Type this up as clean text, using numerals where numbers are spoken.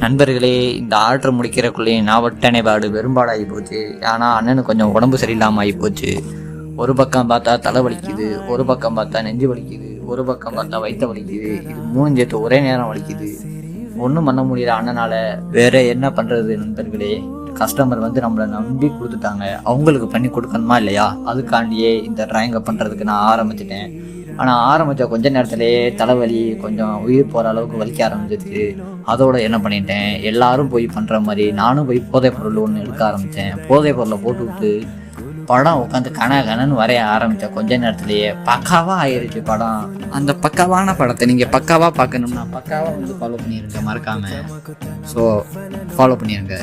நண்பர்களே, இந்த ஆர்டர் முடிக்கிறக்குள்ளேயே நான் வட்டனே பாடு பெரும்பாடாகி போச்சு. ஏன்னா அண்ணனுக்கு கொஞ்சம் உடம்பு சரியில்லாமல் ஆகி போச்சு. ஒரு பக்கம் பார்த்தா தலை வலிக்குது, ஒரு பக்கம் பார்த்தா நெஞ்சு வலிக்குது, ஒரு பக்கம் பார்த்தா வயிற்ற வலிக்குது. இது மூணு சேர்த்து ஒரே நேரம் வலிக்குது. ஒன்றும் பண்ண முடியல அண்ணனால. வேற என்ன பண்ணுறது நண்பர்களே? கஸ்டமர் வந்து நம்மளை நம்பி கொடுத்துட்டாங்க, அவங்களுக்கு பண்ணி கொடுக்கணுமா இல்லையா? அதுக்காண்டியே இந்த ட்ராயிங்கை பண்ணுறதுக்கு நான் ஆரம்பிச்சிட்டேன். ஆனால் ஆரம்பித்த கொஞ்ச நேரத்துலேயே தலைவலி கொஞ்சம் உயிர் போகிற அளவுக்கு வலிக்க ஆரம்பிச்சிருச்சு. அதோட என்ன பண்ணிட்டேன், எல்லாரும் போய் பண்ணுற மாதிரி நானும் போய் போதைப் பொருள் ஒன்று எடுக்க ஆரம்பித்தேன். போதைப் பொருளை போட்டு விட்டு படம் உட்காந்து கனன்னு வரைய ஆரம்பித்தேன். கொஞ்ச நேரத்துலேயே பக்காவாக ஆயிடுச்சு படம். அந்த பக்காவான படத்தை நீங்கள் பக்காவாக பார்க்கணும்னா பக்காவாக வந்து ஃபாலோ பண்ணிடுங்க மறக்காமல். ஸோ ஃபாலோ பண்ணிடுங்க.